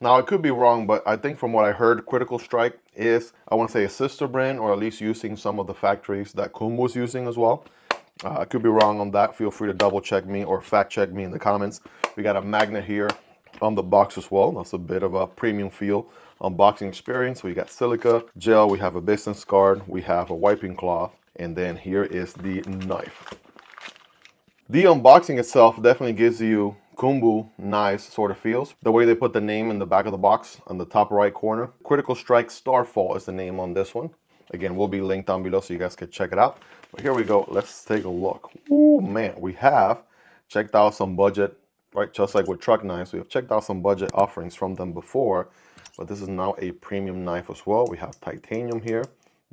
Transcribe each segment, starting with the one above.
Now, I could be wrong, but I think from what I heard, Critical Strike is, I want to say, a sister brand, or at least using some of the factories that Kunwu is using as well. I could be wrong on that. Feel free to double check me or fact check me in the comments. We got a magnet here on the box as well. That's a bit of a premium feel unboxing experience. We got silica gel, we have a business card, we have a wiping cloth, and then here is the knife. The unboxing itself definitely gives you Kunwu knives sort of feels. The way they put the name in the back of the box on the top right corner. Critical Strike Starfall is the name on this one. Again, will be linked down below so you guys can check it out. But here we go. Let's take a look. Ooh, man, we have checked out some budget, right? Just like with Trock knives, we have checked out some budget offerings from them before, but this is now a premium knife as well. We have titanium here.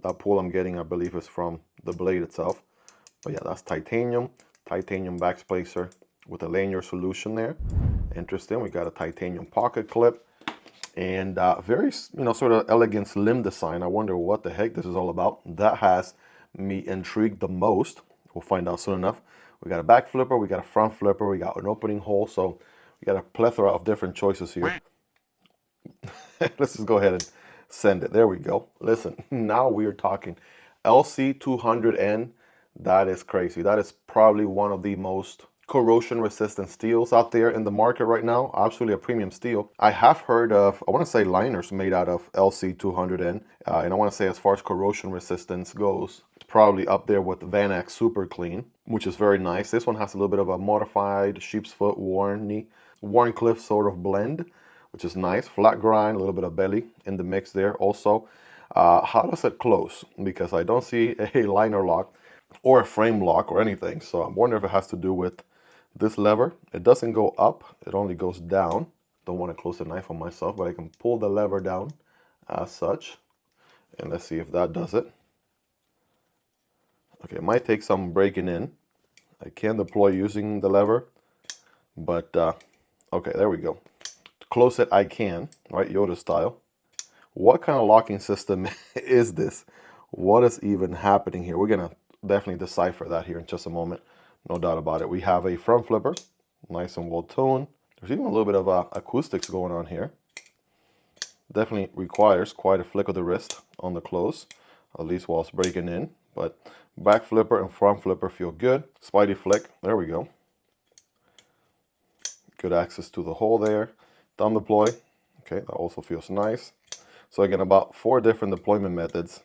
That pull I'm getting, I believe, is from the blade itself. But yeah, that's titanium backspacer with a lanyard solution there. Interesting. We got a titanium pocket clip and very, sort of elegant slim design. I wonder what the heck this is all about. That has me intrigued the most. We'll find out soon enough. We got a back flipper, we got a front flipper, we got an opening hole, so we got a plethora of different choices here. Let's just go ahead and send it. There we go. Listen, now we are talking. LC200N, that is crazy. That is probably one of the most corrosion resistant steels out there in the market right now. Absolutely a premium steel. I have heard of, I want to say, liners made out of LC200N, and I want to say as far as corrosion resistance goes, it's probably up there with Vanax Super Clean, which is very nice. This one has a little bit of a modified sheep's foot Warncliffe sort of blend, which is nice. Flat grind, a little bit of belly in the mix there also. How does it close? Because I don't see a liner lock or a frame lock or anything, so I'm wondering if it has to do with this lever. It doesn't go up, it only goes down. Don't want to close the knife on myself, but I can pull the lever down as such. And let's see if that does it. Okay, it might take some breaking in. I can deploy using the lever, but okay, there we go. To close it, I can, right, Yoda style. What kind of locking system is this? What is even happening here? We're gonna definitely decipher that here in just a moment. No doubt about it. We have a front flipper, nice and well toned. There's even a little bit of acoustics going on here. Definitely requires quite a flick of the wrist on the close, at least while it's breaking in. But back flipper and front flipper feel good. Spidey flick, there we go. Good access to the hole there. Thumb deploy, okay, that also feels nice. So again, about 4 different deployment methods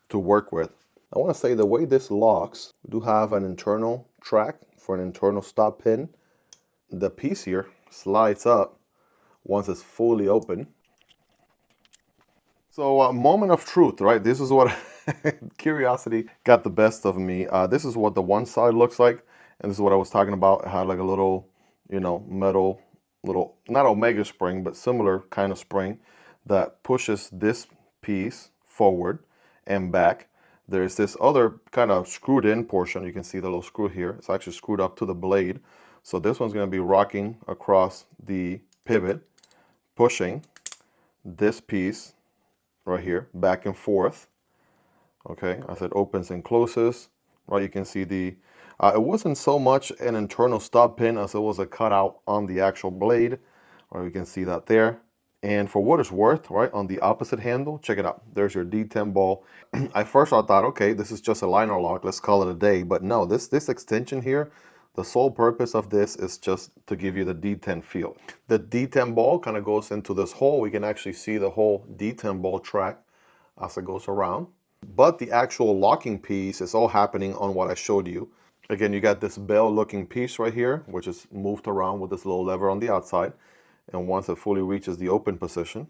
to work with. I want to say the way this locks, we do have an internal track for an internal stop pin. The piece here slides up once it's fully open. So a moment of truth, right? This is what curiosity got the best of me. This is what the one side looks like, and this is what I was talking about. It had like a little, metal, not Omega spring, but similar kind of spring that pushes this piece forward and back. There's this other kind of screwed in portion. You can see the little screw here. It's actually screwed up to the blade. So this one's going to be rocking across the pivot, pushing this piece right here back and forth. Okay, as it opens and closes, right, you can see the, it wasn't so much an internal stop pin as it was a cutout on the actual blade. Right, you can see that there. And for what it's worth, right, on the opposite handle, check it out. There's your D10 ball. At first I thought, okay, this is just a liner lock. Let's call it a day. But no, this extension here, the sole purpose of this is just to give you the D10 feel. The D10 ball kind of goes into this hole. We can actually see the whole D10 ball track as it goes around. But the actual locking piece is all happening on what I showed you. Again, you got this bell looking piece right here, which is moved around with this little lever on the outside. And once it fully reaches the open position,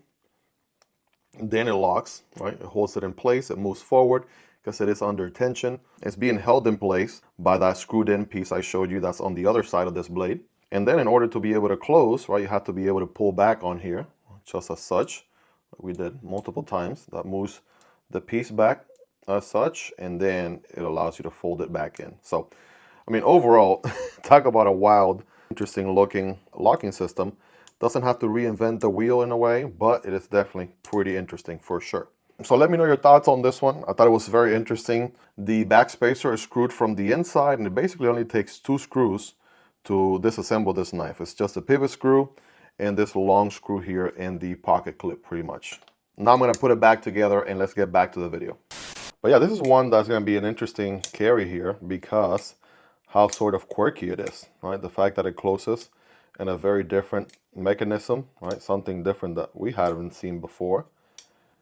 then it locks, right? It holds it in place, it moves forward because it is under tension. It's being held in place by that screwed in piece I showed you that's on the other side of this blade. And then in order to be able to close, right, you have to be able to pull back on here, just as such. We did multiple times. That moves the piece back as such, and then it allows you to fold it back in. So, I mean, overall, talk about a wild, interesting looking locking system. Doesn't have to reinvent the wheel in a way, but it is definitely pretty interesting for sure. So let me know your thoughts on this one. I thought it was very interesting. The backspacer is screwed from the inside, and it basically only takes 2 screws to disassemble this knife. It's just a pivot screw and this long screw here in the pocket clip pretty much. Now I'm going to put it back together and let's get back to the video. But yeah, this is one that's going to be an interesting carry here because how sort of quirky it is, right? The fact that it closes in a very different mechanism, right? Something different that we haven't seen before.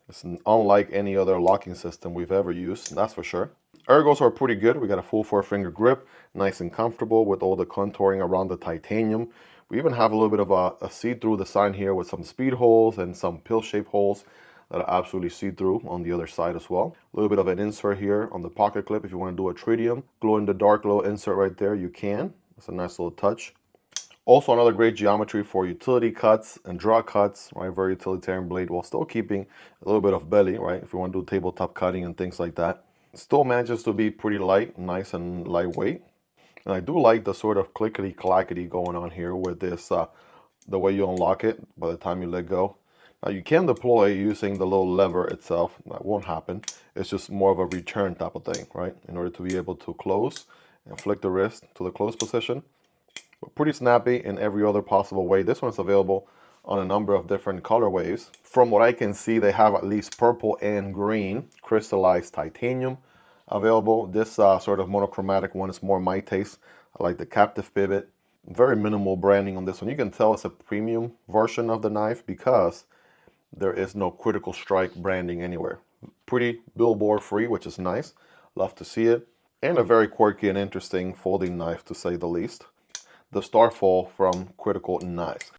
It's unlike any other locking system we've ever used, that's for sure. Ergos are pretty good. We got a full 4-finger grip, nice and comfortable with all the contouring around the titanium. We even have a little bit of a see-through design here with some speed holes and some pill-shaped holes that are absolutely see-through on the other side as well. A little bit of an insert here on the pocket clip if you want to do a tritium. Glow-in-the-dark little insert right there, you can. It's a nice little touch. Also another great geometry for utility cuts and draw cuts, right? Very utilitarian blade while still keeping a little bit of belly, right? If you want to do tabletop cutting and things like that. Still manages to be pretty light, nice and lightweight. And I do like the sort of clickety-clackety going on here with this, the way you unlock it by the time you let go. Now you can deploy using the little lever itself. That won't happen. It's just more of a return type of thing, right? In order to be able to close and flick the wrist to the close position. But pretty snappy in every other possible way. This one's available on a number of different colorways. From what I can see, they have at least purple and green crystallized titanium available. This sort of monochromatic one is more my taste. I like the captive pivot. Very minimal branding on this one. You can tell it's a premium version of the knife because there is no critical strike branding anywhere. Pretty billboard free, which is nice. Love to see it. And a very quirky and interesting folding knife to say the least. The Starfall from Critical Knives.